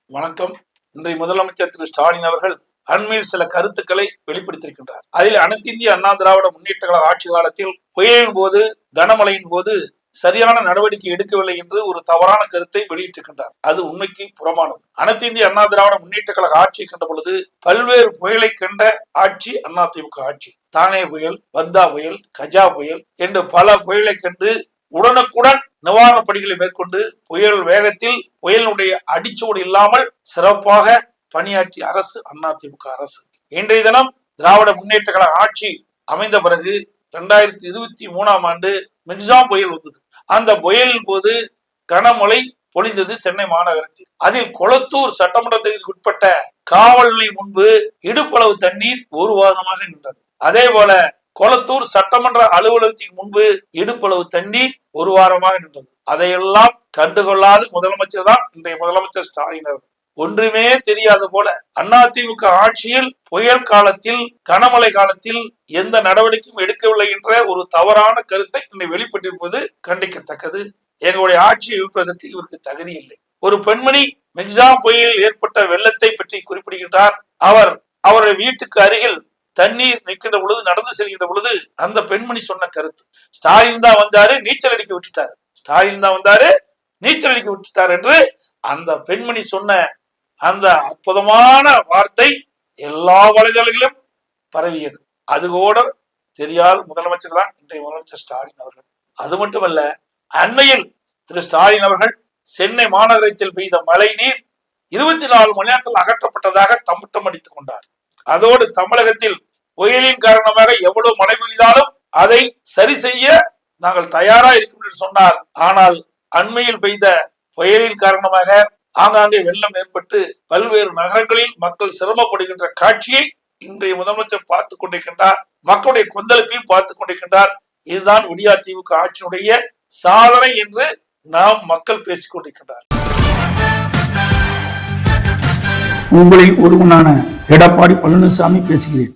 வணக்கம். இன்றைய முதலமைச்சர் திரு ஸ்டாலின் அவர்கள் அண்மையில் சில கருத்துக்களை வெளிப்படுத்தியிருக்கின்றார். அதில் அனைத்து இந்திய அண்ணா திராவிட முன்னேற்ற கழக ஆட்சி காலத்தில் புயலின் போது, கனமழையின் போது சரியான நடவடிக்கை எடுக்கவில்லை என்று ஒரு தவறான கருத்தை வெளியிட்டிருக்கின்றார். அது உண்மைக்கு புறமானது. அனைத்து இந்திய அண்ணா திராவிட முன்னேற்ற கழக ஆட்சியை கண்ட பொழுது பல்வேறு புயலை கண்ட ஆட்சி அதிமுக ஆட்சி. தானே புயல், வர்தா புயல், கஜா புயல் என்று பல புயலை கண்டு உடனுக்குடன் நிவாரண பணிகளை மேற்கொண்டு புயல் வேகத்தில் புயலினுடைய அடிச்சோடு இல்லாமல் சிறப்பாக பணியாற்றிய அரசு அதிமுக அரசு. இன்றைய தினம் திராவிட முன்னேற்ற கழக ஆட்சி அமைந்த பிறகு 2023ஆம் ஆண்டு மிக்ஜாம் புயல் வந்தது. அந்த புயலின் போது கனமழை பொழிந்தது சென்னை மாநகரத்தில். அதில் கொளத்தூர் சட்டமன்ற தொகுதிக்கு உட்பட்ட காவல் நிலையம் முன்பு இடுப்பளவு தண்ணீர் ஒரு வாரமாக நின்றது. அதே போல கொளத்தூர் சட்டமன்ற அலுவலகத்தின் முன்பு இடுப்பளவு தண்ணீர் ஒரு வாரமாக நின்றது. அதையெல்லாம் கண்டுகொள்ளாத முதலமைச்சர் தான் இன்றைய முதலமைச்சர் ஸ்டாலின் அவர்கள். ஒன்றுமே தெரியாத போல அதிமுக ஆட்சியில் புயல் காலத்தில், கனமழை காலத்தில் எந்த நடவடிக்கையும் எடுக்கவில்லை என்ற ஒரு தவறான கருத்தை இன்னை வெளிப்பட்டிருப்பது கண்டிக்கத்தக்கது. எங்களுடைய ஆட்சியை இருப்பதற்கு இவருக்கு தகுதி இல்லை. ஒரு பெண்மணி மிக்ஜாம் புயலில் ஏற்பட்ட வெள்ளத்தை பற்றி குறிப்பிடுகின்றார். அவருடைய வீட்டுக்கு அருகில் தண்ணீர் நிற்கின்ற பொழுது, நடந்து செல்கின்ற பொழுது அந்த பெண்மணி சொன்ன கருத்து, ஸ்டாலின் தான் வந்தாரு, நீச்சல் அடிக்க விட்டுட்டாரு, ஸ்டாலின் தான் வந்தாரு, நீச்சல் அடிக்க விட்டுட்டார் என்று அந்த பெண்மணி சொன்ன அந்த அற்புதமான வார்த்தை எல்லா வலைதளங்களிலும் பரவியது. அது கூட தெரியாத முதலமைச்சர் தான் இன்றைய முதலமைச்சர் ஸ்டாலின் அவர்கள். அது மட்டுமல்ல, அண்மையில் திரு ஸ்டாலின் அவர்கள் சென்னை மாநகரத்தில் பெய்த மழை நீர் 24 மணி நேரத்தில் அகற்றப்பட்டதாக தம்பட்டம் அடித்துக் கொண்டார். அதோடு தமிழகத்தில் புயலின் காரணமாக எவ்வளவு மழை பெய்தாலும் அதை சரி செய்ய நாங்கள் தயாரா இருக்கும் என்று சொன்னார். ஆனால் அண்மையில் பெய்த புயலின் காரணமாக ஆங்காங்கே வெள்ளம் ஏற்பட்டு பல்வேறு நகரங்களில் மக்கள் சிரமப்படுகின்ற காட்சியை இன்றைய முதலமைச்சர் பார்த்துக் கொண்டிருக்கின்றார். மக்களுடைய கொந்தளிப்பையும் பார்த்துக் கொண்டிருக்கின்றார். இதுதான் விடியா திமுக ஆட்சியினுடைய சாதனை என்று நாம் மக்கள் பேசிக் கொண்டிருக்கின்றார். உங்களில் ஒருவனான எடப்பாடி பழனிசாமி பேசுகிறேன்.